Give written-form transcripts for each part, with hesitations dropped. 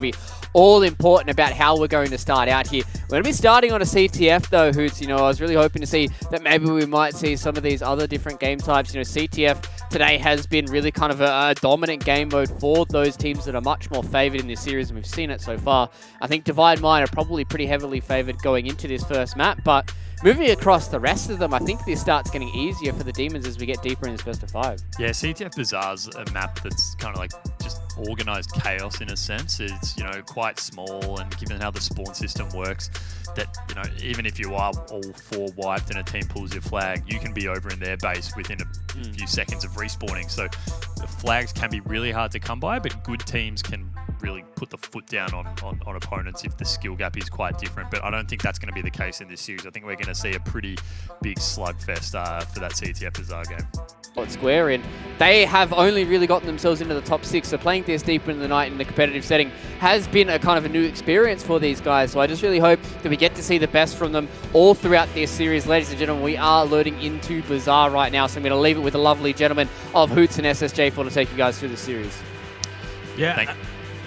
be all important about how we're going to start out here. We're going to be starting on a CTF though, Hoots. You know, I was really hoping to see that maybe we might see some of these other different game types. You know, CTF today has been really kind of a dominant game mode for those teams that are much more favored in this series, and we've seen it so far. I think Divine Mind are probably pretty heavily favored going into this first map, but moving across the rest of them, I think this starts getting easier for the Demons as we get deeper in this best of 5. Yeah, CTF Bazaar's a map that's kind of like just organized chaos in a sense. It's, you know, quite small, and given how the spawn system works, that, you know, even if you are all 4 wiped and a team pulls your flag, you can be over in their base within a few seconds of respawning. So the flags can be really hard to come by, but good teams can really put the foot down on opponents if the skill gap is quite different. But I don't think that's going to be the case in this series. I think we're going to see a pretty big slugfest for that CTF Bazaar game. Square in, they have only really gotten themselves into the top 6, so playing this deeper in the night in the competitive setting has been a kind of a new experience for these guys. So I just really hope that we get to see the best from them all throughout this series. Ladies and gentlemen, we are loading into Bazaar right now, so I'm going to leave it with the lovely gentlemen of Hoots and SSJ4 to take you guys through the series. Yeah.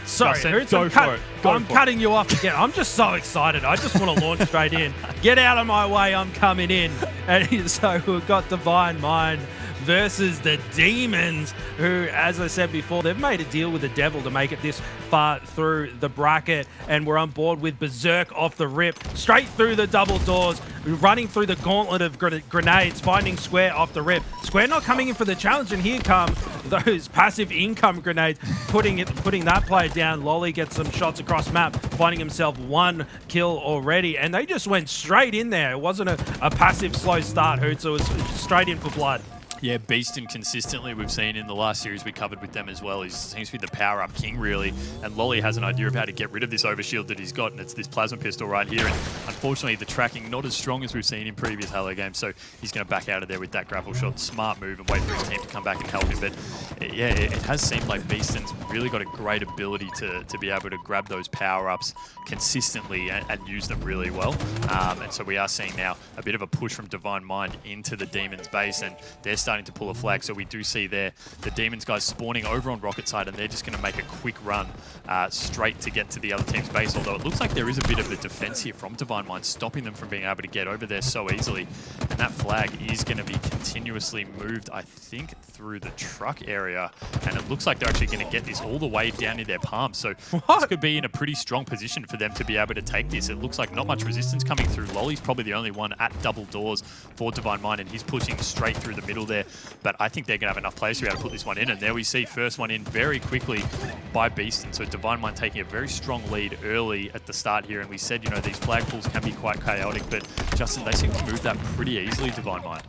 Sorry, Hoots, I'm cutting you off again. I'm just so excited. I just want to launch straight in. Get out of my way, I'm coming in. And so we've got Divine Mind versus the Demons, who, as I said before, they've made a deal with the devil to make it this far through the bracket, and we're on board with BZIIRK off the rip, straight through the double doors, running through the gauntlet of grenades, finding Square off the rip. Square not coming in for the challenge, and here come those passive income grenades, putting that player down. Lolleey gets some shots across map, finding himself 1 kill already, and they just went straight in there. It wasn't a passive slow start, Hoots. It was straight in for blood. Yeah, Beastn consistently, we've seen in the last series we covered with them as well. He seems to be the power-up king, really. And Lolleey has an idea of how to get rid of this overshield that he's got, and it's this plasma pistol right here. And unfortunately, the tracking not as strong as we've seen in previous Halo games, so he's going to back out of there with that grapple shot. Smart move, and wait for his team to come back and help him. But yeah, it has seemed like Beastn's really got a great ability to be able to grab those power-ups consistently and use them really well. And so we are seeing now a bit of a push from Divine Mind into the Demons base, and they're starting to pull a flag. So we do see there the Demons guys spawning over on Rocket side, and they're just going to make a quick run straight to get to the other team's base, although it looks like there is a bit of a defense here from Divine Mind, stopping them from being able to get over there so easily. And that flag is going to be continuously moved, I think, through the truck area, and it looks like they're actually going to get this all the way down in their palms. So this could be in a pretty strong position for them to be able to take this. It looks like not much resistance coming through. Lolleey's probably the only one at double doors for Divine Mind, and he's pushing straight through the middle there. But I think they're going to have enough players to be able to put this one in. And there we see first one in very quickly by Beastn. So Divine Mind taking a very strong lead early at the start here. And we said, you know, these flag pulls can be quite chaotic, but Justin, they seem to move that pretty easily, Divine Mind.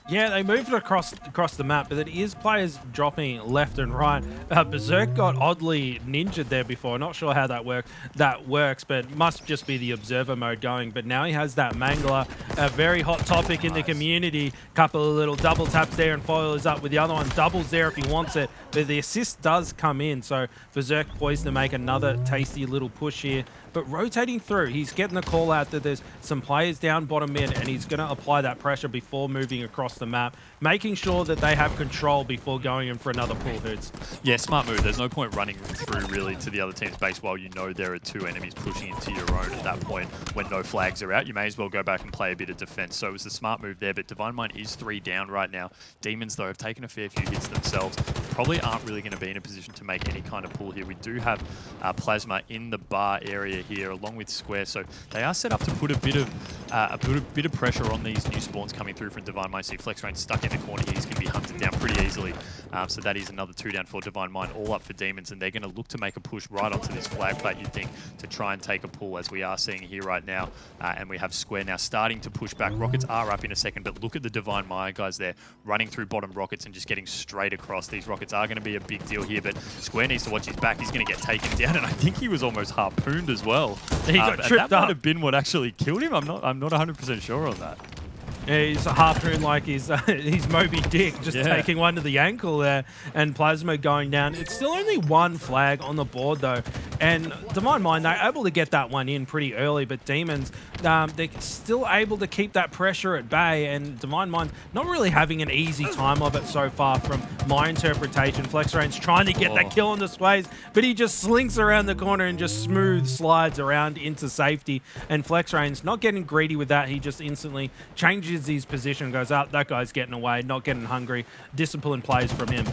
Yeah, they moved it across the map, but it is players dropping left and right. BZIIRK got oddly ninjaed there before. Not sure how that works, but it must just be the observer mode going. But now he has that Mangler, a very hot topic in the community. Couple of little double taps there, and Foil is up with the other one. Doubles there if he wants it, but the assist does come in. So BZIIRK poised to make another tasty little push here. But rotating through, he's getting the call out that there's some players down bottom mid, and he's going to apply that pressure before moving across the map, making sure that they have control before going in for another pull, Hoots. Yeah, smart move. There's no point running through really to the other team's base while you know there are 2 enemies pushing into your own at that point. When no flags are out, you may as well go back and play a bit of defense. So it was a smart move there, but Divine Mind is 3 down right now. Demons, though, have taken a fair few hits themselves. Probably aren't really going to be in a position to make any kind of pull here. We do have Plasma in the bar area here, along with Square, so they are set up to put a bit of pressure on these new spawns coming through from Divine Mind. See FlexRainZ stuck in the corner here. He's going to be hunted down pretty easily. So that is another 2 down for Divine Mind, all up for Demons, and they're going to look to make a push right onto this flag plate, you'd think, to try and take a pull, as we are seeing here right now. And we have Square now starting to push back. Rockets are up in a second, but look at the Divine Mind guys there running through bottom Rockets and just getting straight across. These Rockets are going to be a big deal here, but Square needs to watch his back. He's going to get taken down, and I think he was almost harpooned as well. He got tripped up. That might have been what actually killed him. I'm not 100% sure on that. Yeah, he's a harpoon like he's Moby Dick, just taking one to the ankle there, and Plasma going down. It's still only 1 flag on the board though, And Divine Mind, they're able to get that one in pretty early, but Demons, they're still able to keep that pressure at bay, and Divine Mind not really having an easy time of it so far from my interpretation. FlexRainZ trying to get that kill on the Swayz, but he just slinks around the corner and just smooth slides around into safety. And FlexRainZ not getting greedy with that, he just instantly changes his position, goes out, that guy's getting away, not getting hungry. Discipline plays from him.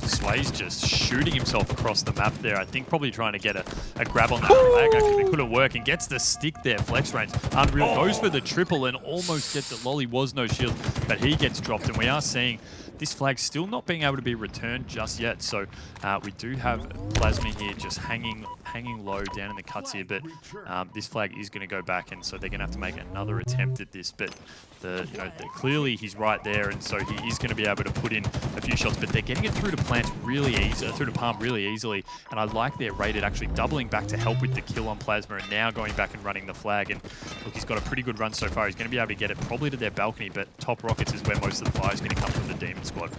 Swayz just shooting himself across the map there. I think probably trying to get a grab on that flag. Actually, couldn't work and gets the stick there. FlexRainZ unreal. Goes for the triple and almost gets it. Lolleey was no shield, but he gets dropped. And we are seeing this flag still not being able to be returned just yet. So we do have Plasma here just hanging low down in the cuts here. But this flag is going to go back, and so they're going to have to make another attempt at this. But clearly he's right there, and so he is going to be able to put in a few shots. But they're getting it through to plant really easy, through to palm really easily. And I like their Rated actually doubling back to help with the kill on Plasma, and now going back and running the flag. And look, he's got a pretty good run so far. He's going to be able to get it probably to their balcony, but top rockets is where most of the fire is going to come from the Demon squad.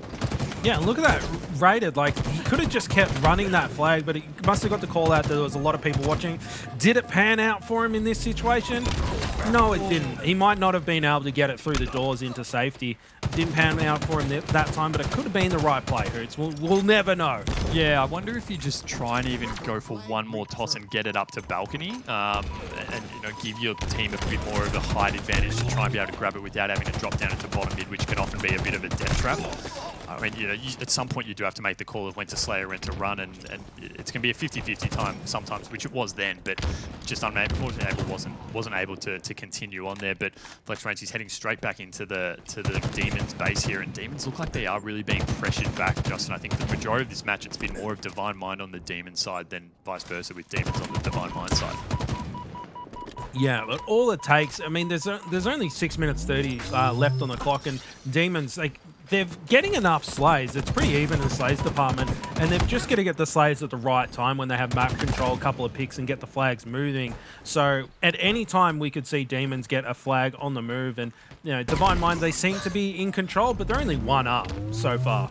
Yeah, look at that Rated. Like, he could have just kept running that flag, but he must have got the call out that there was a lot of people watching. Did it pan out for him in this situation? No, it didn't. He might not have been able to get it through the doors into safety. Didn't pan out for him that time, but it could have been the right play, Hoots. We'll never know. Yeah, I wonder if you just try and even go for one more toss and get it up to balcony, and give your team a bit more of a height advantage to try and be able to grab it without having to drop down into bottom mid, which can often be a bit of a death trap. I mean, at some point you do have to make the call of when to slay or when to run, and it's going to be a 50-50 time sometimes, which it was then, but just unfortunately wasn't able to continue on there. But FlexRainZ is heading straight back into the Demons base here, and Demons look like they are really being pressured back, Justin. I think the majority of this match it's been more of Divine Mind on the Demon side than vice versa with Demons on the Divine Mind side. Yeah, but all it takes, I mean, there's only 6 minutes 30 left on the clock, and Demons, they're getting enough slays. It's pretty even in the slays department, and they're just going to get the slays at the right time when they have map control, a couple of picks, and get the flags moving. So at any time, we could see Demons get a flag on the move, and Divine Mind, they seem to be in control, but they're only one up so far.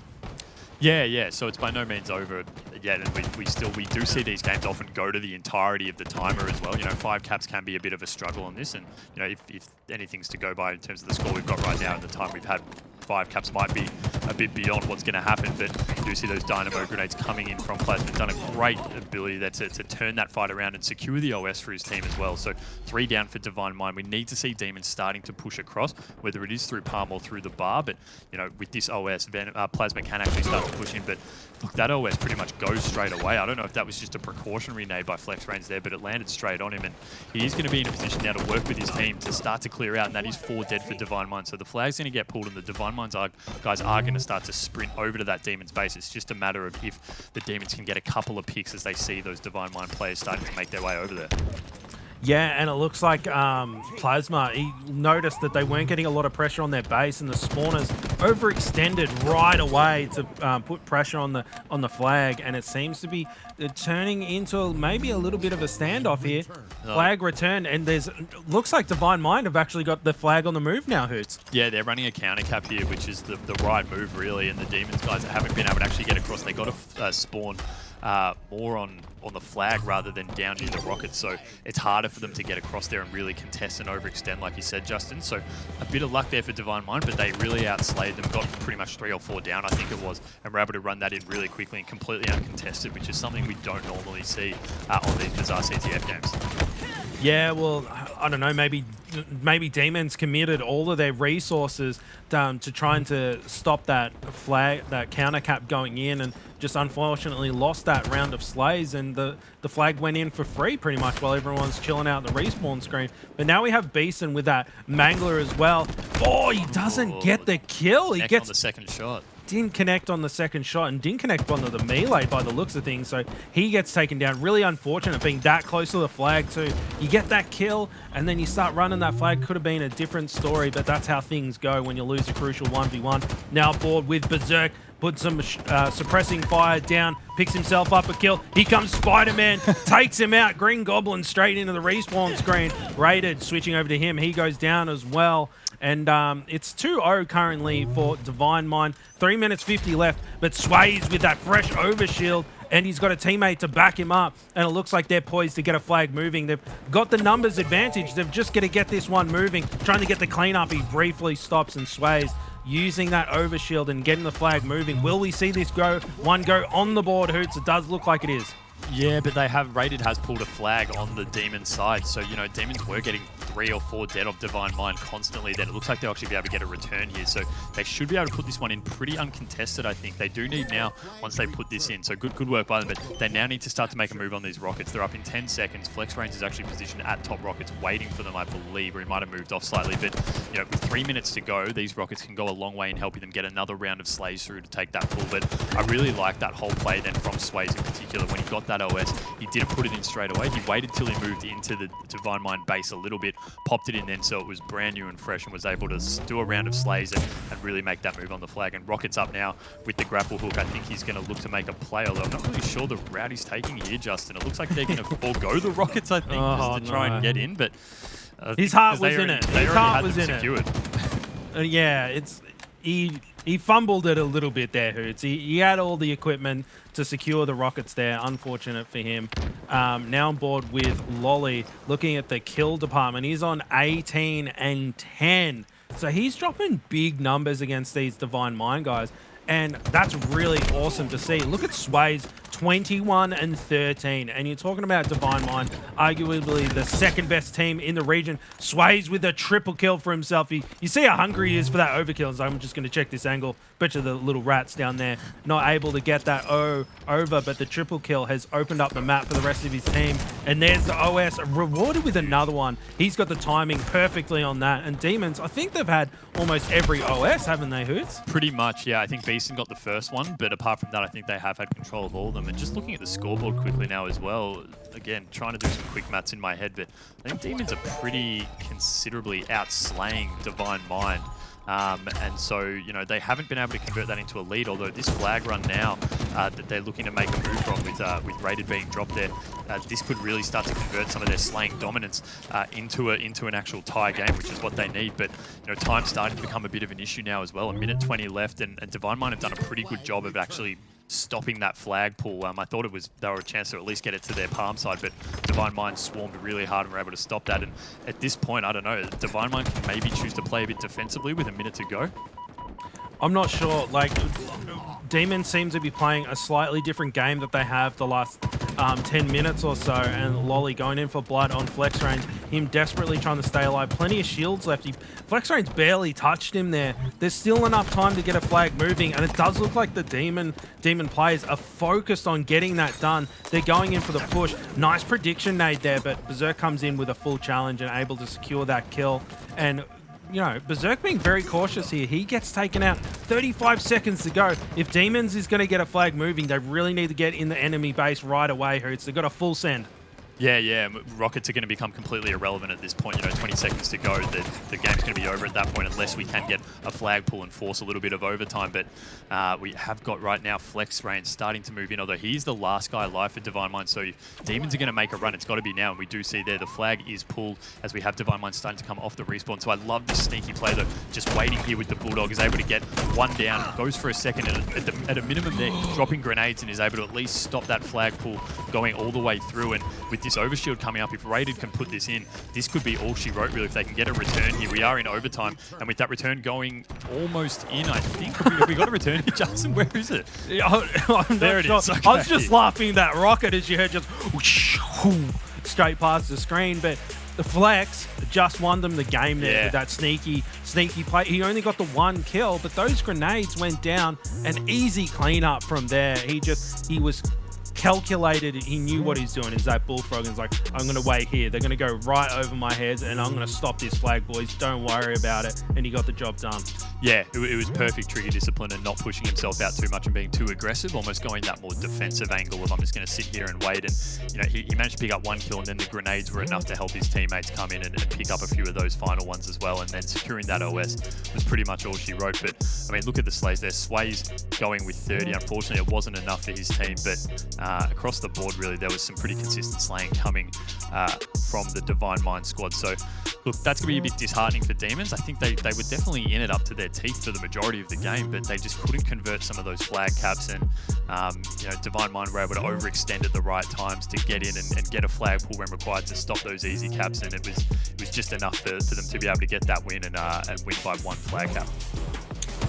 Yeah. So it's by no means over yet, and we do see these games often go to the entirety of the timer as well. 5 caps can be a bit of a struggle on this, and if anything's to go by in terms of the score we've got right now and the time we've had, 5 caps might be a bit beyond what's going to happen, but you do see those dynamo grenades coming in from Plasma. Done a great ability there to turn that fight around and secure the OS for his team as well. So 3 down for Divine Mind. We need to see Demons starting to push across, whether it is through palm or through the bar, but with this OS, Plasma can actually start to push in, but look, that OS pretty much goes straight away. I don't know if that was just a precautionary nade by FlexRainZ there, but it landed straight on him, and he is going to be in a position now to work with his team to start to clear out, and that is 4 dead for Divine Mind. So the flag's going to get pulled, and the Divine Mind's guys are going to start to sprint over to that Demon's base. It's just a matter of if the Demons can get a couple of picks as they see those Divine Mind players starting to make their way over there. Yeah, and it looks like Plasma, he noticed that they weren't getting a lot of pressure on their base, and the spawners overextended right away to put pressure on the flag, and it seems to be turning into maybe a little bit of a standoff here. Flag returned, and looks like Divine Mind have actually got the flag on the move now, Hoots. Yeah, they're running a counter cap here, which is the right move really, and the Demons guys haven't been able to actually get across. They got to spawn more on the flag rather than down near the rockets, so it's harder for them to get across there and really contest and overextend, like you said, Justin. So a bit of luck there for Divine Mind, but they really outslayed them, got pretty much 3 or 4 down, I think it was, and were able to run that in really quickly and completely uncontested, which is something we don't normally see on these Bazaar CTF games. Yeah, well, I don't know, maybe Demons committed all of their resources to trying to stop that flag, that counter cap going in, and just unfortunately lost that round of slays, and the flag went in for free pretty much while everyone's chilling out in the respawn screen. But now we have Beastn with that Mangler as well. Oh, he doesn't get the kill. He gets on the second shot. Didn't connect on the second shot and didn't connect onto the melee by the looks of things, so he gets taken down. Really unfortunate being that close to the flag too. You get that kill and then you start running that flag. Could have been a different story, but that's how things go when you lose a crucial 1v1. Now board with BZIIRK, put some suppressing fire down, picks himself up a kill. Here comes Spider-Man, takes him out. Green Goblin straight into the respawn screen. Rated, switching over to him. He goes down as well. And it's 2-0 currently for Divine Mind. 3 minutes 50 left, but Swayz with that fresh overshield and he's got a teammate to back him up, and it looks like they're poised to get a flag moving. They've got the numbers advantage. They've just got to get this one moving, trying to get the cleanup. He briefly stops, and Swayz using that overshield and getting the flag moving. Will we see this go on the board, Hoots? It does look like it is. Yeah, but Rated has pulled a flag on the Demon side. So, you know, Demons were getting 3 or 4 dead of Divine Mind constantly. Then it looks like they'll actually be able to get a return here. So they should be able to put this one in pretty uncontested, I think. They do need now, once they put this in. So good work by them. But they now need to start to make a move on these Rockets. They're up in 10 seconds. FlexRainZ is actually positioned at top Rockets, waiting for them, I believe. Or he might have moved off slightly. But, you know, with 3 minutes to go, these Rockets can go a long way in helping them get another round of Slays through to take that pull. But I really like that whole play then from Swayz in particular. When he got that OS, he didn't put it in straight away. He waited till he moved into the Divine Mind base a little bit, popped it in then so it was brand new and fresh, and was able to do a round of Slays and really make that move on the flag. And Rocket's up now with the grapple hook. I think he's going to look to make a play, although I'm not really sure the route he's taking here, Justin. It looks like they're going to forego the Rockets, I think, just to try and get in. But his heart was in it. His heart was in it. Yeah, he fumbled it a little bit there, Hoots. He had all the equipment to secure the Rockets there. Unfortunate for him. Now on board with Lolleey, looking at the kill department. He's on 18 and 10. So he's dropping big numbers against these Divine Mind guys. And that's really awesome to see. Look at Swayz, 21 and 13. And you're talking about Divine Mind, arguably the second best team in the region. Swayz with a triple kill for himself. You see how hungry he is for that overkill. So I'm just going to check this angle. Bet you the little rats down there not able to get that over, but the triple kill has opened up the map for the rest of his team. And there's the OS rewarded with another one. He's got the timing perfectly on that. And Demons, I think they've had almost every OS, haven't they, Hoots? Pretty much, yeah. I think Beastn got the first one, but apart from that, I think they have had control of all of them. And just looking at the scoreboard quickly now as well, again, trying to do some quick maths in my head, but I think Demons are pretty considerably outslaying Divine Mind. And so, you know, they haven't been able to convert that into a lead, although this flag run now that they're looking to make a move from with Rated being dropped there, this could really start to convert some of their slaying dominance into an actual tie game, which is what they need. But, you know, time's starting to become a bit of an issue now as well. A minute 20 left, and Divine Mind have done a pretty good job of actually stopping that flag pull. I thought they were a chance to at least get it to their palm side, but Divine Mind swarmed really hard and were able to stop that. And at this point, I don't know, Divine Mind can maybe choose to play a bit defensively with a minute to go. I'm not sure. Like, Demons seem to be playing a slightly different game that they have the last 10 minutes or so, and Lolleey going in for blood on FlexRainZ, him desperately trying to stay alive. Plenty of shields left. FlexRainZ barely touched him there. There's still enough time to get a flag moving, and it does look like the Demon players are focused on getting that done. They're going in for the push. Nice prediction made there, but BZIIRK comes in with a full challenge and able to secure that kill. And you know, BZIIRK being very cautious here. He gets taken out. 35 seconds to go. If Demons is going to get a flag moving, they really need to get in the enemy base right away, Hoots. They've got a full send. Yeah. Rockets are going to become completely irrelevant at this point. You know, 20 seconds to go. The game's going to be over at that point unless we can get a flag pull and force a little bit of overtime. But we have got right now FlexRainZ starting to move in, although he's the last guy alive for Divine Mind. So if Demons are going to make a run, it's got to be now. And we do see there the flag is pulled as we have Divine Mind starting to come off the respawn. So I love this sneaky play, though. Just waiting here with the Bulldog, is able to get one down, goes for a second, and at a minimum they're dropping grenades and is able to at least stop that flag pull going all the way through. And with this overshield coming up, if Rated can put this in, this could be all she wrote, really, if they can get a return here. We are in overtime, and with that return going almost in, I think. Have we got a return here, Justin? Where is it? There it is. Okay. I was just laughing at that rocket as you heard just straight past the screen, but the Flex just won them the game there with that sneaky play. He only got the one kill, but those grenades went down. An easy cleanup from there. He was calculated. He knew what he's doing. Is that Bullfrog, and he's like, I'm going to wait here. They're going to go right over my heads, and I'm going to stop this flag, boys. Don't worry about it. And he got the job done. Yeah, it was perfect trigger discipline and not pushing himself out too much and being too aggressive, almost going that more defensive angle of I'm just going to sit here and wait. And, you know, he managed to pick up one kill, and then the grenades were enough to help his teammates come in and pick up a few of those final ones as well. And then securing that OS was pretty much all she wrote. But, I mean, look at the slays there. Swayz going with 30. Unfortunately, it wasn't enough for his team, but across the board, really, there was some pretty consistent slaying coming from the Divine Mind squad. So, look, that's going to be a bit disheartening for Demons. I think they were definitely in it up to their teeth for the majority of the game, but they just couldn't convert some of those flag caps, and Divine Mind were able to overextend at the right times to get in and get a flag pull when required to stop those easy caps, and it was just enough for them to be able to get that win and win by 1 flag cap.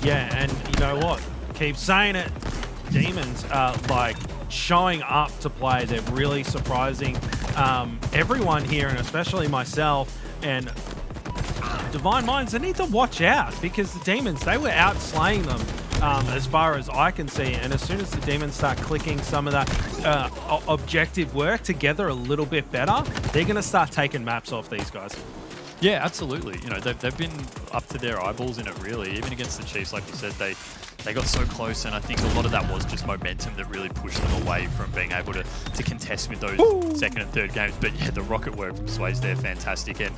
Yeah, and you know what? Keep saying it. Demons are like showing up to play. They're really surprising everyone here, and especially myself. And Divine Minds, they need to watch out, because the Demons, they were out slaying them as far as I can see. And as soon as the Demons start clicking some of that objective work together a little bit better, they're going to start taking maps off these guys. Yeah, absolutely. They've been up to their eyeballs in it, really. Even against the Chiefs, like you said, they got so close, and I think a lot of that was just momentum that really pushed them away from being able to contest with those second and third games. But yeah, the rocket work from Swayz there, fantastic. And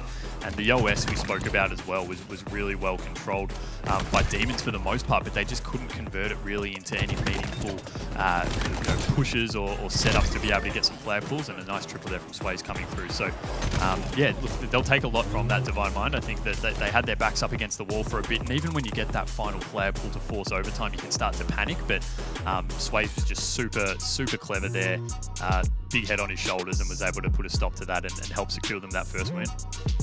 the OS we spoke about as well was really well controlled by Demons for the most part, but they just couldn't convert it really into any meaningful pushes or setups to be able to get some flag pulls, and a nice triple there from Swayz coming through. So yeah, look, they'll take a lot from that Divine Mind. I think that they had their backs up against the wall for a bit, and even when you get that final flag pull to force overtime, you can start to panic, but Swayz was just super clever there. Big head on his shoulders, and was able to put a stop to that and help secure them that first win.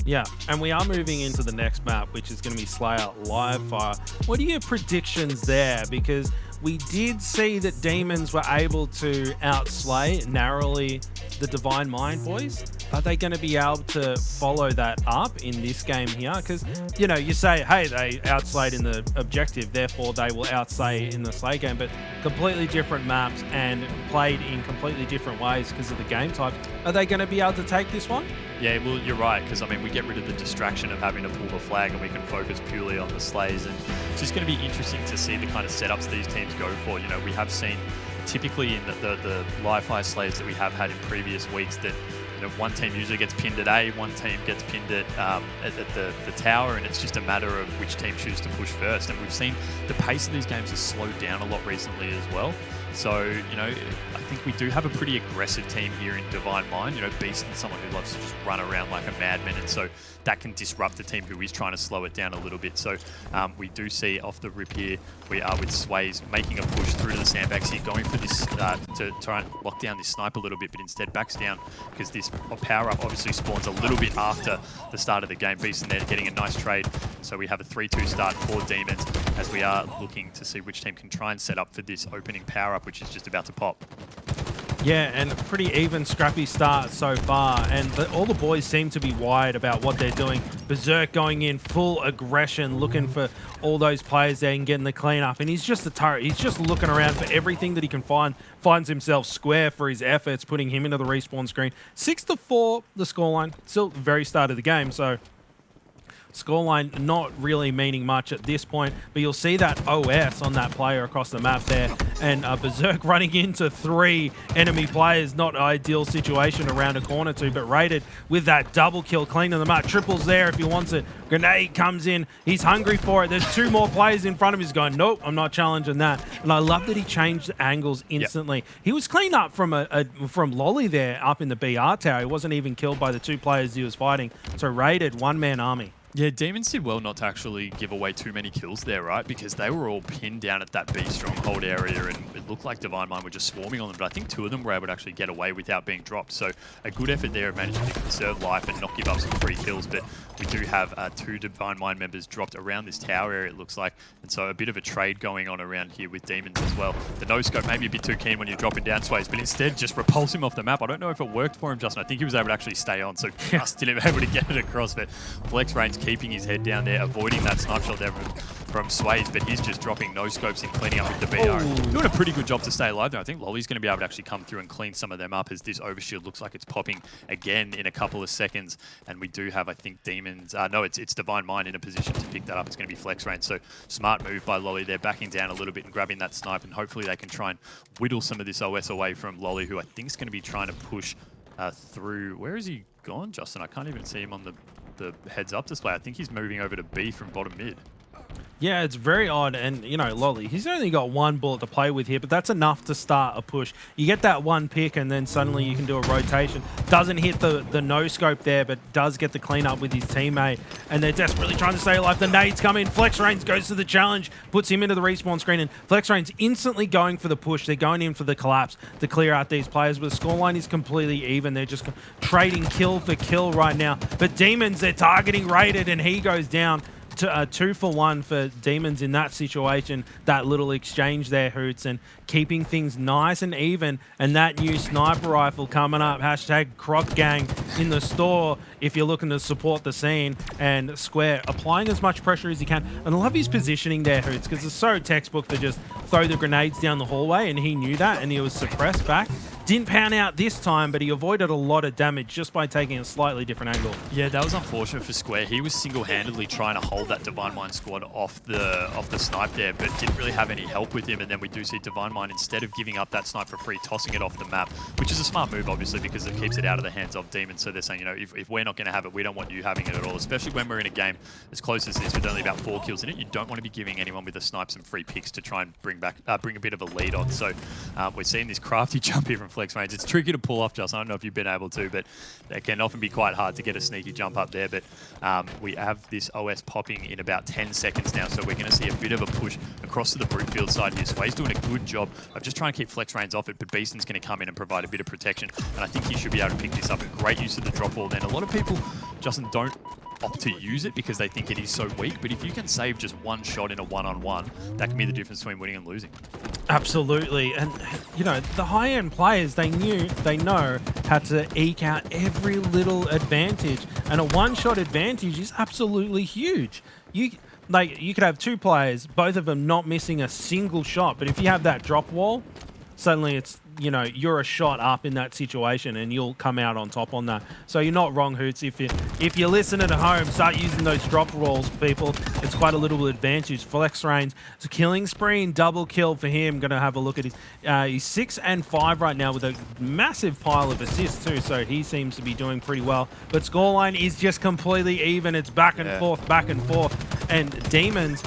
Yeah, and we are moving into the next map, which is going to be Slayer Live Fire. What are your predictions there? Because we did see that Demons were able to outslay narrowly the Divine Mind boys. Are they going to be able to follow that up in this game here? Because, you say, hey, they outslayed in the objective, therefore they will outslay in the Slay game, but completely different maps and played in completely different ways because of the game type. Are they going to be able to take this one? Yeah, well, you're right, because, we get rid of the distraction of having to pull the flag, and we can focus purely on the slays, and it's just going to be interesting to see the kind of setups these teams go for. We have seen typically in the live fire slays that we have had in previous weeks that one team usually gets pinned at A, one team gets pinned at the tower, and it's just a matter of which team chooses to push first. And we've seen the pace of these games has slowed down a lot recently as well. So, I think we do have a pretty aggressive team here in Divine Mind. Beastn, someone who loves to just run around like a madman, and so that can disrupt the team who is trying to slow it down a little bit. So we do see off the rip here, we are with Swayz making a push through to the sandbags here, going for this to try and lock down this snipe a little bit, but instead backs down because this power-up obviously spawns a little bit after the start of the game. Beastn there getting a nice trade. So we have a 3-2 start for Demons, as we are looking to see which team can try and set up for this opening power-up, which is just about to pop. Yeah, and a pretty even, scrappy start so far, and all the boys seem to be wide about what they're doing. BZIIRK going in full aggression, looking for all those players there and getting the cleanup, and he's just a turret. He's just looking around for everything that he can find, finds himself square for his efforts, putting him into the respawn screen. 6-4, the scoreline, still the very start of the game, so scoreline not really meaning much at this point, but you'll see that OS on that player across the map there, and BZIIRK running into 3 enemy players. Not ideal situation around a corner too, but rated with that double kill, cleaning them up. Triples there if he wants it. Grenade comes in. He's hungry for it. There's 2 more players in front of him. He's going, nope, I'm not challenging that. And I love that he changed angles instantly. Yep. He was cleaned up from from Lolleey there up in the BR tower. He wasn't even killed by the 2 players he was fighting. So rated, one-man army. Yeah, Demons did well not to actually give away too many kills there, right? Because they were all pinned down at that B stronghold area, and it looked like Divine Mind were just swarming on them, but I think 2 of them were able to actually get away without being dropped. So a good effort there of managing to conserve life and not give up some free kills, but we do have 2 Divine Mind members dropped around this tower area, it looks like, and so a bit of a trade going on around here with Demons as well. The no-scope may be a bit too keen when you're dropping down Swayz, but instead just repulse him off the map. I don't know if it worked for him, Justin. I think he was able to actually stay on, so just didn't able to get it across, but FlexRainZ keeping his head down there, avoiding that snipe shot there from Swayz, but he's just dropping no scopes and cleaning up with the BR. Doing a pretty good job to stay alive there. I think Lolleey's going to be able to actually come through and clean some of them up, as this overshield looks like it's popping again in a couple of seconds. And we do have, I think, Demons. No, it's Divine Mind in a position to pick that up. It's going to be FlexRainZ. So smart move by Lolleey. They're backing down a little bit and grabbing that snipe, and hopefully they can try and whittle some of this OS away from Lolleey, who I think is going to be trying to push through. Where is he gone, Justin? I can't even see him on the heads-up display. I think he's moving over to B from bottom mid. Yeah, it's very odd. And, you know, Lolleey, he's only got one bullet to play with here, but that's enough to start a push. You get that one pick, and then suddenly you can do a rotation. Doesn't hit the no-scope there, but does get the cleanup with his teammate. And they're desperately trying to stay alive. The nades come in. FlexRainZ goes to the challenge, puts him into the respawn screen, and FlexRainZ instantly going for the push. They're going in for the collapse to clear out these players, but the scoreline is completely even. They're just trading kill for kill right now. But Demons, they're targeting Rated, and he goes down. 2 for 1 for Demons in that situation. That little exchange there, Hoots, and keeping things nice and even. And that new sniper rifle coming up. Hashtag Croc Gang in the store if you're looking to support the scene. And Square applying as much pressure as he can. And I love his positioning there, Hoots, because it's so textbook to just throw the grenades down the hallway, and he knew that, and he was suppressed back. Didn't pan out this time, but he avoided a lot of damage just by taking a slightly different angle. Yeah, that was unfortunate for Square. He was single-handedly trying to hold that Divine Mind squad off the snipe there, but didn't really have any help with him. And then we do see Divine Mind, instead of giving up that snipe for free, tossing it off the map, which is a smart move, obviously, because it keeps it out of the hands of Demons. So they're saying, you know, if we're not going to have it, we don't want you having it at all, especially when we're in a game as close as this with only about 4 kills in it. You don't want to be giving anyone with a snipe some free picks to try and bring a bit of a lead on. So we're seeing this crafty jump here from FlexRainZ. It's tricky to pull off, Justin. I don't know if you've been able to, but it can often be quite hard to get a sneaky jump up there. But we have this OS popping in about 10 seconds now, so we're going to see a bit of a push across to the Brookfield side here. Swayz doing a good job of just trying to keep FlexRainZ off it, but Beastn's going to come in and provide a bit of protection, and I think he should be able to pick this up. A great use of the drop wall then. A lot of people, Justin, don't opt to use it because they think it is so weak, but if you can save just one shot in a one-on-one, that can be the difference between winning and losing. Absolutely. And, you know, the high-end players, they know how to eke out every little advantage, and a one-shot advantage is absolutely huge. You could have 2 players, both of them not missing a single shot, but if you have that drop wall, suddenly it's, you know, you're a shot up in that situation and you'll come out on top on that. So you're not wrong, Hoots. If you listen at home, start using those drop rolls, people. It's quite a little advantage. FlexRainZ, it's a killing spree and double kill for him. Going to have a look at his... he's 6 and 5 right now with a massive pile of assists too, so he seems to be doing pretty well. But scoreline is just completely even. It's back and forth, back and forth. And Demons...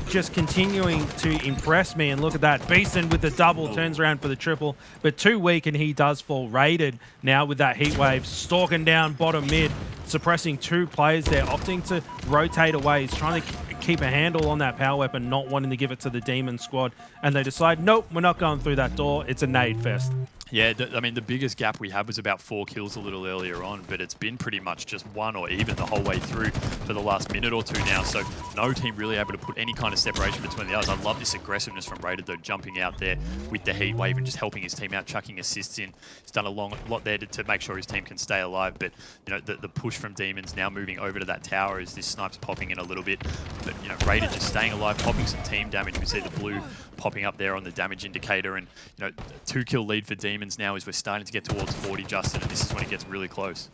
just continuing to impress me, and look at that. Beastn with the double, turns around for the triple, but too weak, and he does fall. Rated now with that heat wave, stalking down bottom mid, suppressing 2 players there, opting to rotate away. He's trying to keep a handle on that power weapon, not wanting to give it to the Demon squad, and they decide, nope, we're not going through that door. It's a nade fest. Yeah, I mean, the biggest gap we had was about 4 kills a little earlier on, but it's been pretty much just 1 or even the whole way through for the last minute or 2 now, so no team really able to put any kind of separation between the others. I love this aggressiveness from Rated, though, jumping out there with the heat wave and just helping his team out, chucking assists in. He's done a lot there to make sure his team can stay alive, but, you know, the push from Demons now moving over to that tower as this snipe's popping in a little bit, but, you know, Rated just staying alive, popping some team damage. We see the blue popping up there on the damage indicator, and, you know, 2-kill lead for Demons now as we're starting to get towards 40, Justin, and this is when it gets really close.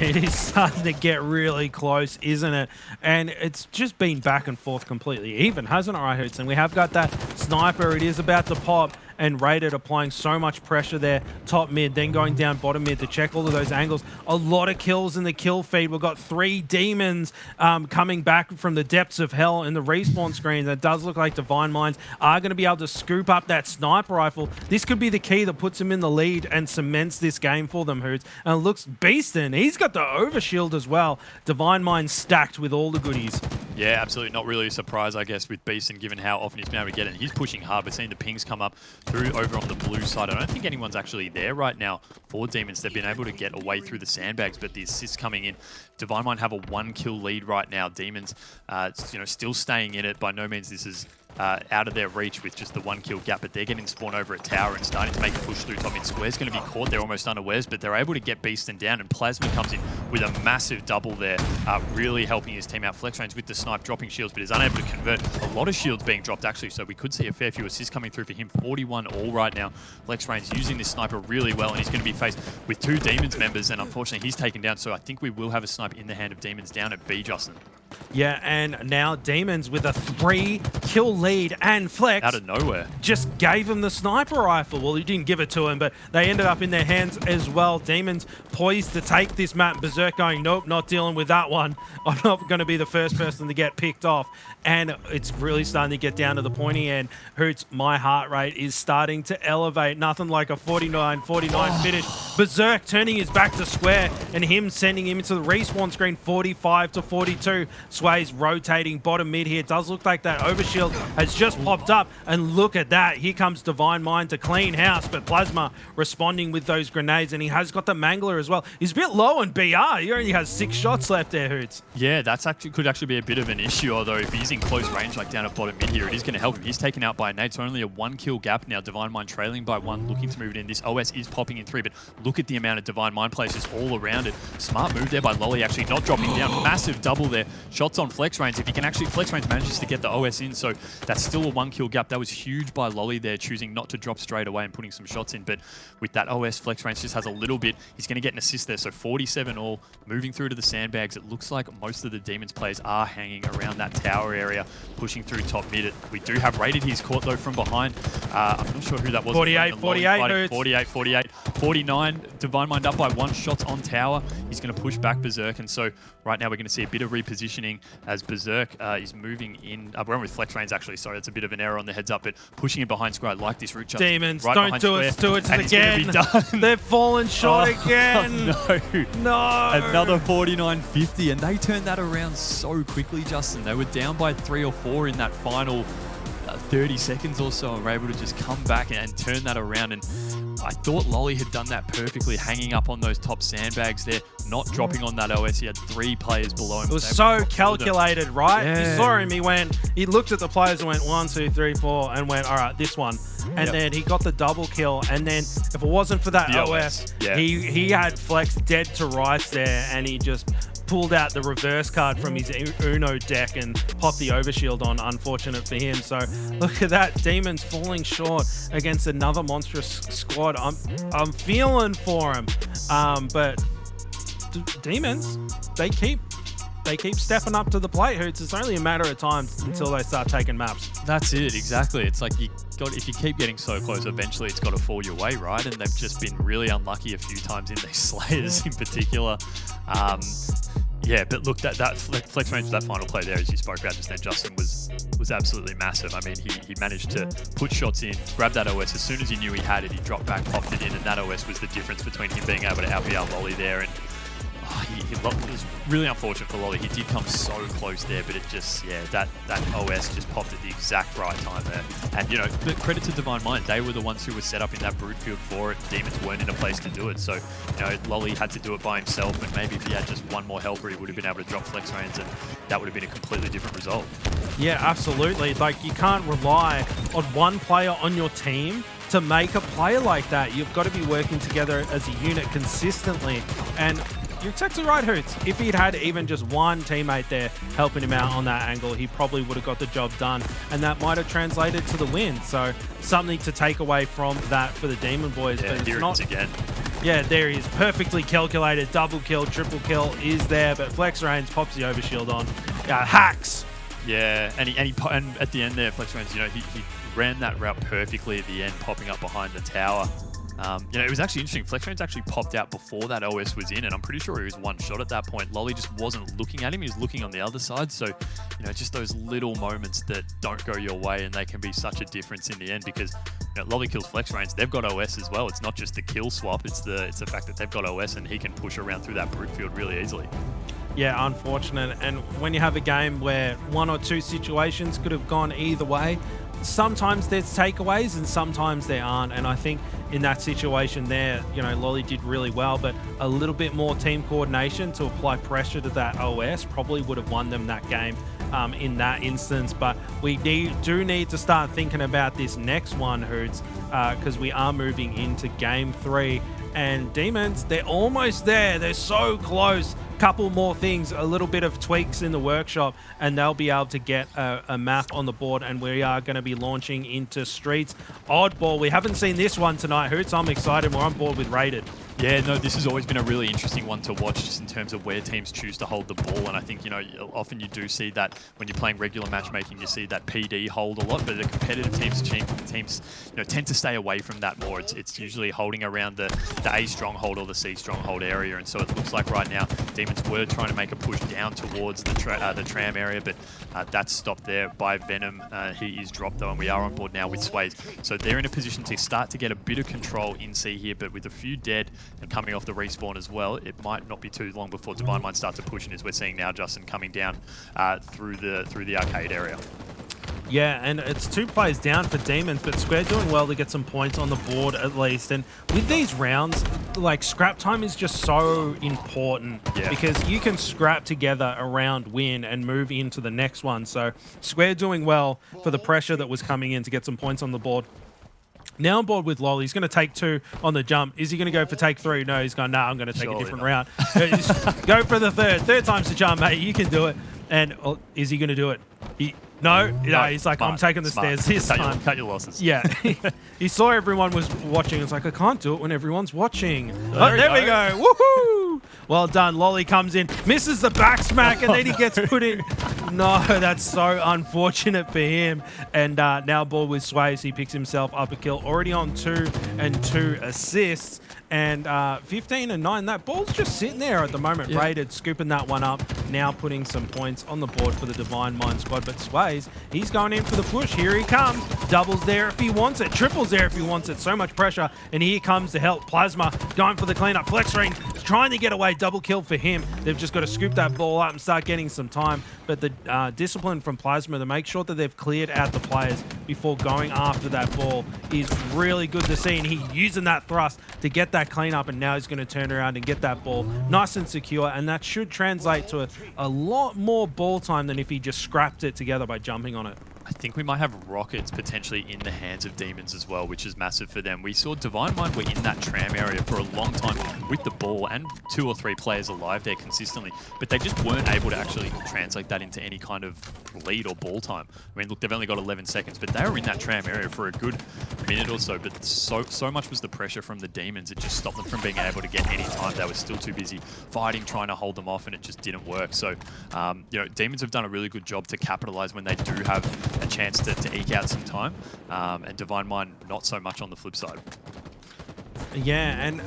It is starting to get really close, isn't it? And it's just been back and forth completely even, hasn't it, right, Hoots? And we have got that sniper. It is about to pop, and Rated applying so much pressure there, top mid, then going down bottom mid to check all of those angles. A lot of kills in the kill feed. We've got 3 Demons coming back from the depths of hell in the respawn screen. That does look like Divine Minds are going to be able to scoop up that sniper rifle. This could be the key that puts him in the lead and cements this game for them, Hoots. And it looks Beastn. He's got the overshield as well. Divine Mind stacked with all the goodies. Yeah, absolutely. Not really a surprise, I guess, with Beastn, given how often he's been able to get it. And he's pushing hard. We're seeing the pings come up through over on the blue side. I don't think anyone's actually there right now for Demons. They've been able to get away through the sandbags, but the assists coming in. Divine Mind have a 1-kill lead right now. Demons, you know, still staying in it. By no means this is out of their reach with just the 1-kill gap, but they're getting spawned over at tower and starting to make a push through top mid. Square's going to be caught. They're almost unawares, but they're able to get Beastn down, and Plasma comes in with a massive double there, really helping his team out. FlexRainZ with the snipe, dropping shields, but is unable to convert. A lot of shields being dropped, actually, so we could see a fair few assists coming through for him. 41 all right now. FlexRainZ using this sniper really well, and he's going to be faced with 2 Demons members, and unfortunately he's taken down, so I think we will have a snipe in the hand of Demons down at B, Justin. Yeah, and now Demons with a 3-kill lead, and Flex out of nowhere just gave him the sniper rifle. Well, he didn't give it to him, but they ended up in their hands as well. Demons poised to take this map. BZIIRK going, nope, not dealing with that one. I'm not going to be the first person to get picked off. And it's really starting to get down to the pointy end. Hoots, my heart rate is starting to elevate. Nothing like a 49-49 finish. BZIIRK turning his back to Square and him sending him into the respawn screen, 45-42. Swayz rotating bottom mid here. It does look like that overshield has just popped up. And look at that. Here comes Divine Mind to clean house. But Plasma responding with those grenades. And he has got the Mangler as well. He's a bit low on BR. He only has 6 shots left there, Hoots. Yeah, could actually be a bit of an issue. Although if he's in close range, like down at bottom mid here, it is going to help him. He's taken out by Nate. It's only a 1-kill gap now. Divine Mind trailing by 1, looking to move it in. This OS is popping in 3, but look at the amount of Divine Mind places all around it. Smart move there by Lolleey, actually not dropping down. Massive double there. Shots on FlexRainZ. If you can actually, FlexRainZ manages to get the OS in, so that's still a 1-kill gap. That was huge by Lolleey there, choosing not to drop straight away and putting some shots in. But with that OS, FlexRainZ just has a little bit. He's going to get an assist there, so 47 all. Moving through to the sandbags, it looks like most of the Demons players are hanging around that tower area, pushing through top mid. We do have Rated. He's caught though from behind. I'm not sure who that was. 48, 49. Divine Mind up by 1, shots on tower. He's going to push back BZIIRK, and so right now we're going to see a bit of repositioning as BZIIRK is moving in. We're on with FlexRainZ actually, sorry, that's a bit of an error on the heads up, but pushing it behind Square. I like this route. Demons, right don't do it, do it again. They've fallen short again. No. Another 49-50, and they turned that around so quickly, Justin. They were down by 3 or 4 in that final 30 seconds or so, and were able to just come back and turn that around. And I thought Lolleey had done that perfectly, hanging up on those top sandbags there, not dropping on that OS. He had 3 players below him. It was so calculated, right? Yeah. You saw him, he looked at the players and went 1, 2, 3, 4, and went, all right, this one. And then he got the double kill. And then if it wasn't for that OS, he had Flex dead to rights there, and he just pulled out the reverse card from his Uno deck and popped the overshield on, unfortunate for him. So look at that, Demons falling short against another monstrous squad. I'm feeling for him, but Demons, they keep stepping up to the plate, Hoots. It's only a matter of time until they start taking maps. That's it, exactly. It's like if you keep getting so close, eventually it's got to fall your way, right? And they've just been really unlucky a few times in these Slayers in particular. Yeah, but look, that FlexRainZ, that final play there, as you spoke about just then, Justin, was absolutely massive. I mean, he managed to put shots in, grab that OS. As soon as he knew he had it, he dropped back, popped it in, and that OS was the difference between him being able to out-BR Lolleey there. And it was really unfortunate for Lolleey. He did come so close there, but it just, that OS just popped at the exact right time there. And, you know, but credit to Divine Mind. They were the ones who were set up in that brute field for it. Demons weren't in a place to do it. So, you know, Lolleey had to do it by himself, and maybe if he had just one more helper, he would have been able to drop FlexRainZ, and that would have been a completely different result. Yeah, absolutely. Like, you can't rely on one player on your team to make a play like that. You've got to be working together as a unit consistently. And you're exactly right, Hoots. If he'd had even just one teammate there helping him out on that angle, he probably would have got the job done, and that might have translated to the win. So something to take away from that for the Demon Boys. Yeah, but here it is again. Yeah, there he is. Perfectly calculated. Double kill, triple kill is there, but FlexRainZ pops the overshield on. Hacks. Yeah, and at the end there, FlexRainZ, you know, he ran that route perfectly at the end, popping up behind the tower. You know, it was actually interesting. FlexRainZ actually popped out before that OS was in, and I'm pretty sure he was one shot at that point. Lolleey just wasn't looking at him. He was looking on the other side. So, you know, just those little moments that don't go your way, and they can be such a difference in the end, because, you know, Lolleey kills FlexRainZ. They've got OS as well. It's not just the kill swap. It's the fact that they've got OS, and he can push around through that brute field really easily. Yeah, unfortunate. And when you have a game where 1 or 2 situations could have gone either way, sometimes there's takeaways and sometimes there aren't. And I think in that situation there, you know, Lolleey did really well, but a little bit more team coordination to apply pressure to that OS probably would have won them that game in that instance. But we do need to start thinking about this next one, Hoots, because we are moving into game 3. And Demons, they're almost there. They're so close. Couple more things, a little bit of tweaks in the workshop, and they'll be able to get a map on the board, and we are going to be launching into Streets. Oddball, we haven't seen this one tonight, Hoots. I'm excited. We're on board with Rated. Yeah, no, this has always been a really interesting one to watch just in terms of where teams choose to hold the ball. And I think, you know, often you do see that when you're playing regular matchmaking, you see that PD hold a lot, but the competitive teams you know, tend to stay away from that more. It's usually holding around the A stronghold or the C stronghold area. And so it looks like right now Demons were trying to make a push down towards the tram area, but that's stopped there by Venom. He is dropped though, and we are on board now with Swayz. So they're in a position to start to get a bit of control in C here, but with a few dead and coming off the respawn as well, it might not be too long before Divine Mind starts to push in, as we're seeing now Justin coming down through the arcade area. Yeah, and it's 2 players down for Demons, but Square doing well to get some points on the board at least. And with these rounds, like, scrap time is just so important because you can scrap together a round win and move into the next one. So Square doing well for the pressure that was coming in to get some points on the board. Now on board with Lolleey. He's going to take 2 on the jump. Is he going to go for take 3? No, he's going, nah, I'm going to take a different route. Go for the third. Third time's the charm, mate. You can do it. And is he going to do it? No, he's like, I'm taking the stairs this time. Cut your losses. Yeah. He saw everyone was watching. It's like, I can't do it when everyone's watching. There we go. Woohoo! Well done. Lolleey comes in, misses the back smack, and then he gets put in. No, that's so unfortunate for him. And now ball with Swayz. He picks himself up a kill. Already on 2 and 2 assists. And 15 and 9. That ball's just sitting there at the moment. Yeah. Rated, scooping that one up. Now putting some points on the board for the Divine Mind squad. But Swayz, he's going in for the push. Here he comes. Doubles there if he wants it. Triples there if he wants it. So much pressure. And here comes to help. Plasma going for the cleanup. FlexRainZ trying to get away. Double kill for him. They've just got to scoop that ball up and start getting some time. But the discipline from Plasma to make sure that they've cleared out the players before going after that ball is really good to see. And he's using that thrust to get that clean up, and now he's going to turn around and get that ball nice and secure, and that should translate to a lot more ball time than if he just scrapped it together by jumping on it. I think we might have rockets potentially in the hands of Demons as well, which is massive for them. We saw Divine Mind were in that tram area for a long time with the ball and 2 or 3 players alive there consistently, but they just weren't able to actually translate that into any kind of lead or ball time. I mean, look, they've only got 11 seconds, but they were in that tram area for a good minute or so, but so much was the pressure from the Demons, it just stopped them from being able to get any time. They were still too busy fighting, trying to hold them off, and it just didn't work. So, you know, Demons have done a really good job to capitalize when they do have a chance to eke out some time, and Divine Mind not so much on the flip side. Yeah, and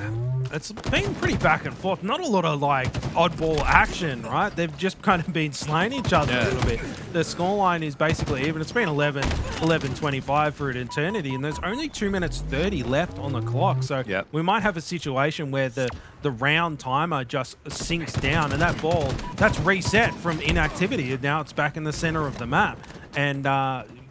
it's been pretty back and forth. Not a lot of, like, oddball action, right? They've just kind of been slaying each other a little bit. The scoreline is basically even. It's been 11-25 for an eternity, and there's only 2 minutes 30 left on the clock. So we might have a situation where the round timer just sinks down, and that ball, that's reset from inactivity, and now it's back in the center of the map. And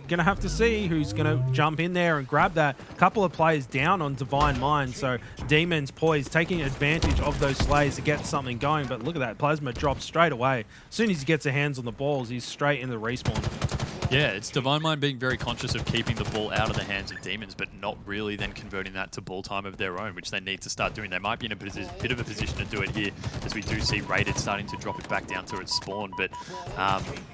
gonna have to see who's gonna jump in there and grab that. Couple of players down on Divine Mind, so Demons poised, taking advantage of those slays to get something going. But look at that, Plasma drops straight away. As soon as he gets his hands on the balls, he's straight in the respawn. Yeah, it's Divine Mind being very conscious of keeping the ball out of the hands of Demons, but not really then converting that to ball time of their own, which they need to start doing. They might be in a bit of a position to do it here, as we do see Rated starting to drop it back down to its spawn. But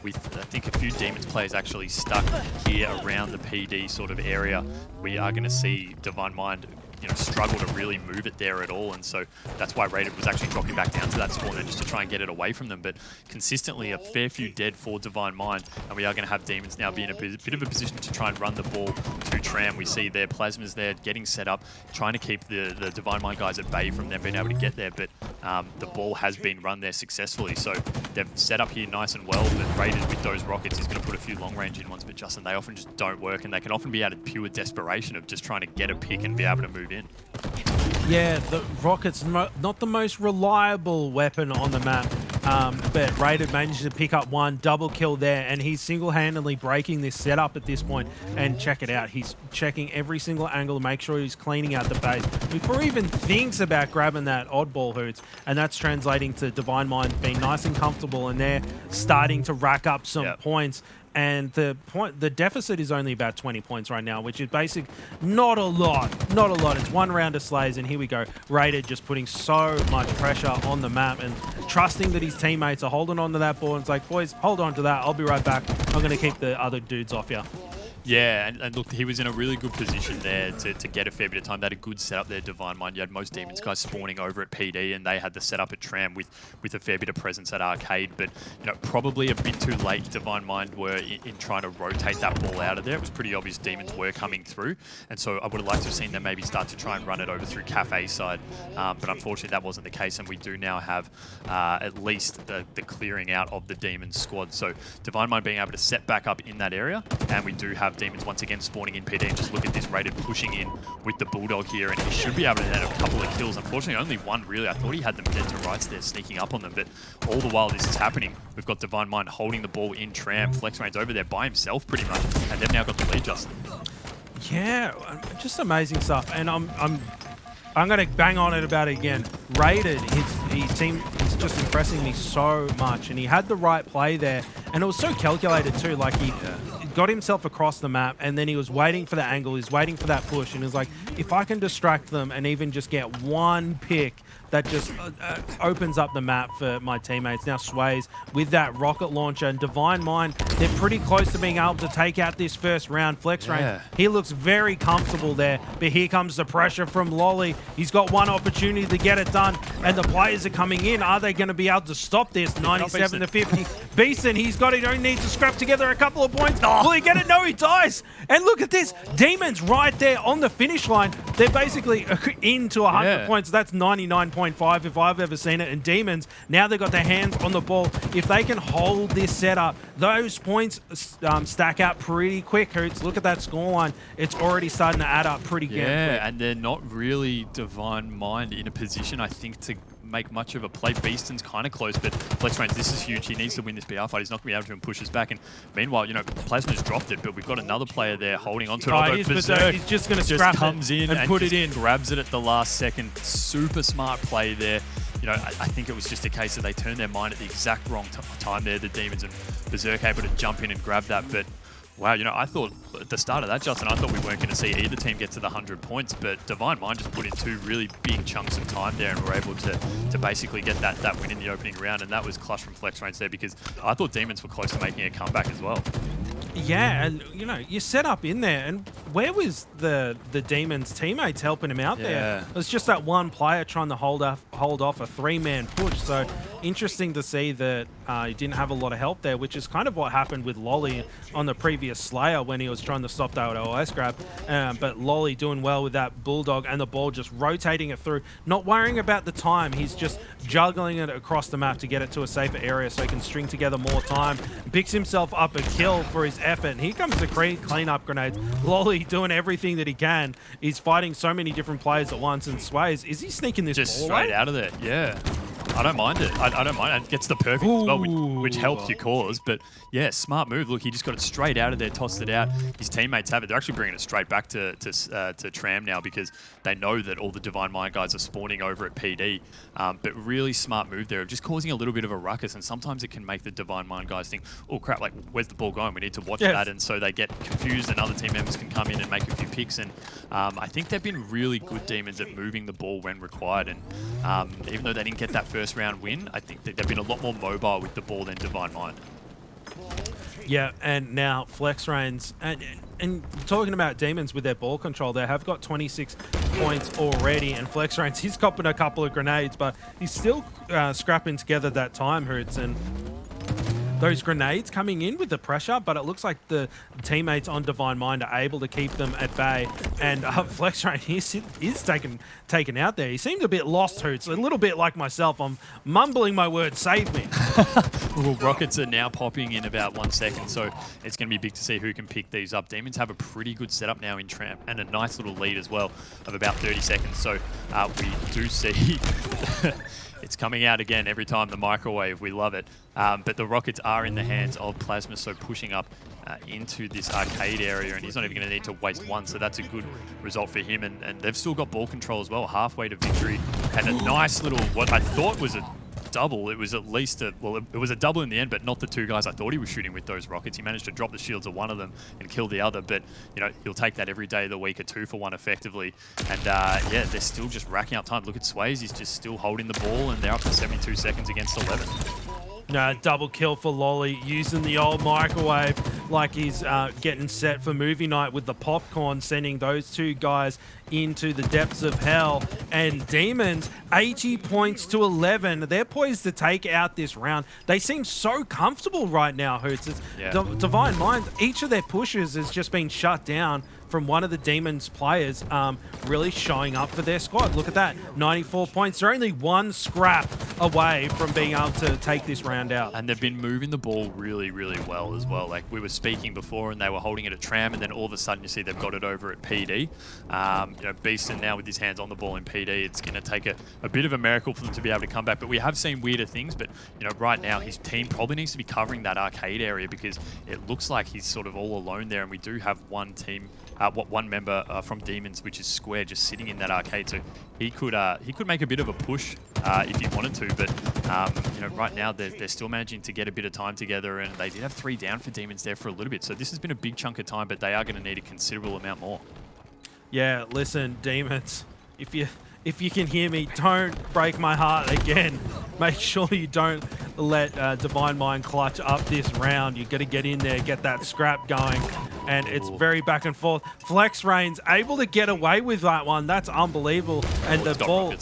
with, I think, a few Demons players actually stuck here around the PD sort of area, we are going to see Divine Mind, you know, struggle to really move it there at all, and so that's why Rated was actually dropping back down to that spawn there just to try and get it away from them. But consistently a fair few dead for Divine Mind, and we are going to have Demons now be in a bit of a position to try and run the ball to Tram. We see their Plasmas there getting set up, trying to keep the Divine Mind guys at bay from them being able to get there, but the ball has been run there successfully, so they've set up here nice and well. But Rated with those rockets is going to put a few long range in ones, but Justin, they often just don't work, and they can often be out of pure desperation of just trying to get a pick and be able to move in. Yeah, the rocket's not the most reliable weapon on the map, but Rated managed to pick up one double kill there, and he's single-handedly breaking this setup at this point. And check it out, he's checking every single angle to make sure he's cleaning out the base before he even thinks about grabbing that oddball hoots, and that's translating to Divine Mind being nice and comfortable, and they're starting to rack up some points. And the deficit is only about 20 points right now, which is not a lot. It's one round of slays, and here we go. Rated just putting so much pressure on the map and trusting that his teammates are holding on to that ball. And it's like, boys, hold on to that. I'll be right back. I'm going to keep the other dudes off you. Yeah, and look, he was in a really good position there to get a fair bit of time. They had a good setup there, Divine Mind. You had most Demons guys spawning over at PD, and they had the setup at Tram with a fair bit of presence at Arcade. But, you know, probably a bit too late, Divine Mind were in trying to rotate that ball out of there. It was pretty obvious Demons were coming through, and so I would have liked to have seen them maybe start to try and run it over through Cafe side. But unfortunately, that wasn't the case, and we do now have at least the clearing out of the Demons squad. So Divine Mind being able to set back up in that area, and we do have Demons once again spawning in PD. And just look at this, Rated pushing in with the Bulldog here, and he should be able to have a couple of kills. Unfortunately, only one really. I thought he had them dead to rights there, sneaking up on them, but all the while this is happening, we've got Divine Mind holding the ball in Tram. FlexRainZ over there by himself pretty much, and they've now got the lead, Justin. Yeah, just amazing stuff. And I'm going to bang on it about it again. Rated, his team is just impressing me so much, and he had the right play there, and it was so calculated too. Like he got himself across the map, and then he was waiting for the angle, he's waiting for that push, and he was like, if I can distract them and even just get one pick, that just opens up the map for my teammates. Now Swayz with that rocket launcher, and Divine Mind, they're pretty close to being able to take out this first round. FlexRainZ, he looks very comfortable there, but here comes the pressure from Lolleey. He's got one opportunity to get it done, and the players are coming in. Are they going to be able to stop this? 97 to 50. Beastn, he's got it, only needs to scrap together a couple of points. Will he get it? No, he dies. And look at this, Demons right there on the finish line. They're basically into 100 points. That's 99.5 if I've ever seen it. And Demons, now they've got their hands on the ball. If they can hold this setup, those points stack out pretty quick, Hoots. Look at that scoreline. It's already starting to add up pretty good. Yeah, and they're not really Divine Mind in a position, I think, to make much of a play. Beastn's kind of close, but FlexRainZ, this is huge. He needs to win this BR fight. He's not going to be able to and pushes back. And meanwhile, you know, Plasma's dropped it, but we've got another player there holding on to it. BZIIRK, he's just going to scrap comes in and put it in. Grabs it at the last second. Super smart play there. You know, I think it was just a case that they turned their mind at the exact wrong time there, the Demons, and BZIIRK able to jump in and grab that. But wow, you know, I thought at the start of that, Justin, I thought we weren't going to see either team get to the 100 points, but Divine Mind just put in two really big chunks of time there and were able to basically get that win in the opening round, and that was clutch from FlexRainZ there, because I thought Demons were close to making a comeback as well. Yeah, and you know, you set up in there, and where was the Demons teammates helping him out there? It was just that one player trying to hold off a three-man push. So interesting to see that he didn't have a lot of help there, which is kind of what happened with Lolleey on the previous Slayer when he was trying to stop that OS grab. But Lolleey doing well with that Bulldog and the ball, just rotating it through, not worrying about the time. He's just juggling it across the map to get it to a safer area so he can string together more time. Picks himself up a kill for his effort. And here comes the clean-up grenades. Lolleey doing everything that he can. He's fighting so many different players at once. And Swayz, is he sneaking this just ball straight out of there? Yeah. I don't mind it. I don't mind it. It gets the perfect as well, which helps your cause. But yeah, smart move. Look, he just got it straight out of there, tossed it out. His teammates have it. They're actually bringing it straight back to Tram now, because they know that all the Divine Mind guys are spawning over at PD. But really smart move there of just causing a little bit of a ruckus. And sometimes it can make the Divine Mind guys think, oh crap, like where's the ball going? We need to watch that. And so they get confused, and other team members can come in and make a few picks. And I think they've been really good Demons at moving the ball when required. And even though they didn't get that first round win, I think that they've been a lot more mobile with the ball than Divine Mind. Yeah, and now FlexRainZ, and talking about Demons with their ball control, they have got 26 points already, and FlexRainZ, he's copping a couple of grenades, but he's still scrapping together that time, Hoots, and those grenades coming in with the pressure, but it looks like the teammates on Divine Mind are able to keep them at bay. And FlexRainZ is taken out there. He seemed a bit lost, Hoots, a little bit like myself. I'm mumbling my words, save me. Well, rockets are now popping in about 1 second, so it's going to be big to see who can pick these up. Demons have a pretty good setup now in Tramp, and a nice little lead as well of about 30 seconds. So we do see... It's coming out again every time, the microwave. We love it. But the rockets are in the hands of Plasma, so pushing up into this arcade area, and he's not even going to need to waste one, so that's a good result for him. And they've still got ball control as well, halfway to victory. And a nice little, what I thought was a double. It was at least a, well, it was a double in the end, but not the two guys I thought he was shooting with those rockets. He managed to drop the shields of one of them and kill the other, but you know, he'll take that every day of the week, a 2-for-1 effectively. And yeah, they're still just racking up time. Look at Swayz, he's just still holding the ball, and they're up to 72 seconds against 11. Double kill for Lolleey, using the old microwave like he's getting set for movie night with the popcorn, sending those two guys into the depths of hell. And Demons, 80 points to 11. They're poised to take out this round. They seem so comfortable right now, Hoots. Divine Mind, each of their pushes has just been shut down from one of the Demons players, really showing up for their squad. Look at that, 94 points. They're only one scrap away from being able to take this round out. And they've been moving the ball really, really well as well. Like we were speaking before and they were holding it at Tram, and then all of a sudden you see they've got it over at PD. You know, Beastn now with his hands on the ball in PD, it's going to take a bit of a miracle for them to be able to come back. But we have seen weirder things, but you know, right now his team probably needs to be covering that arcade area because it looks like he's sort of all alone there, and we do have one team, one member from Demons, which is Square, just sitting in that arcade. So he could make a bit of a push if he wanted to, but you know, right now they're still managing to get a bit of time together, and they did have 3 down for Demons there for a little bit. So this has been a big chunk of time, but they are going to need a considerable amount more. Yeah, listen, Demons, if you can hear me, don't break my heart again. Make sure you don't let Divine Mind clutch up this round. You've got to get in there, get that scrap going, and it's very back and forth. FlexRainZ able to get away with that one. That's unbelievable. And the ball,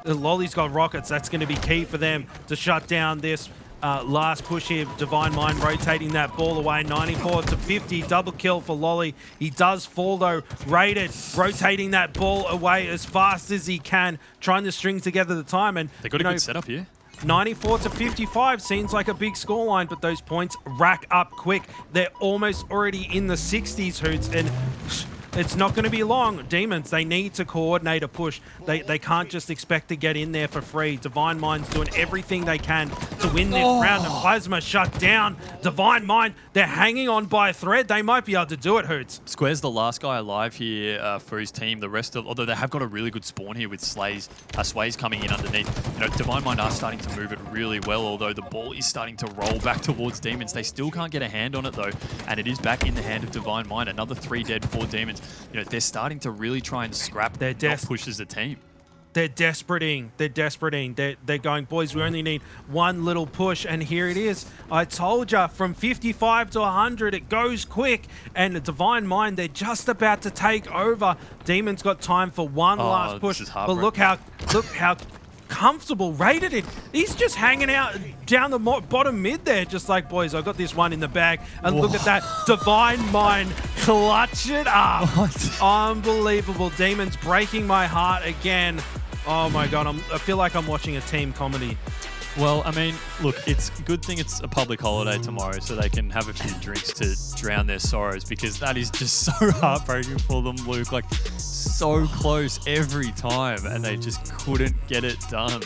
Lolleey's got rockets. That's going to be key for them to shut down this last push here. Divine Mind rotating that ball away. 94 to 50, double kill for Lolleey. He does fall though. Rated, rotating that ball away as fast as he can, trying to string together the time. And they got a good setup here. 94 to 55 seems like a big scoreline, but those points rack up quick. They're almost already in the 60s, Hoots, and it's not going to be long. Demons, they need to coordinate a push. They can't just expect to get in there for free. Divine Mind's doing everything they can to win this round, and Plasma shut down. Divine Mind, they're hanging on by a thread. They might be able to do it, Hoots. Square's the last guy alive here for his team. The rest of, although they have got a really good spawn here with Swayz coming in underneath. You know, Divine Mind are starting to move it really well, although the ball is starting to roll back towards Demons. They still can't get a hand on it though, and it is back in the hand of Divine Mind. Another 3 dead for Demons. You know, they're starting to really try and scrap their push as a team. They're desperating. They're going, boys, we only need one little push, and here it is. I told you, from 55 to 100, it goes quick. And the Divine Mind, they're just about to take over. Demon's got time for one last push. But look how comfortable Rated it. He's just hanging out down the bottom mid there, just like, boys, I got this one in the bag. And look at that, Divine Mind clutch it up. Unbelievable. Demons breaking my heart again. Oh my God, I feel like I'm watching a team comedy. Well, I mean, look, it's a good thing it's a public holiday tomorrow so they can have a few drinks to drown their sorrows, because that is just so heartbreaking for them, Luke. Like, so close every time, and they just couldn't get it done.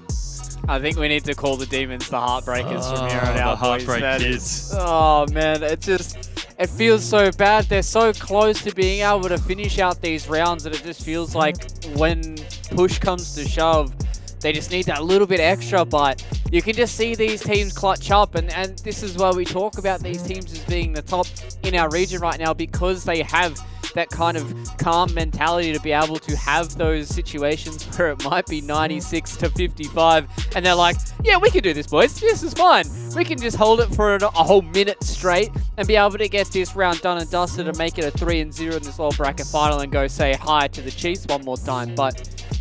I think we need to call the Demons the Heartbreakers from here on out, boys. Heartbreak Kids. Oh, man, it feels so bad. They're so close to being able to finish out these rounds that it just feels like when push comes to shove, they just need that little bit extra, but you can just see these teams clutch up, and this is why we talk about these teams as being the top in our region right now, because they have that kind of calm mentality to be able to have those situations where it might be 96 to 55, and they're like, yeah, we can do this, boys. This is fine. We can just hold it for a whole minute straight and be able to get this round done and dusted and make it a 3-0 in this lower bracket final and go say hi to the Chiefs one more time. But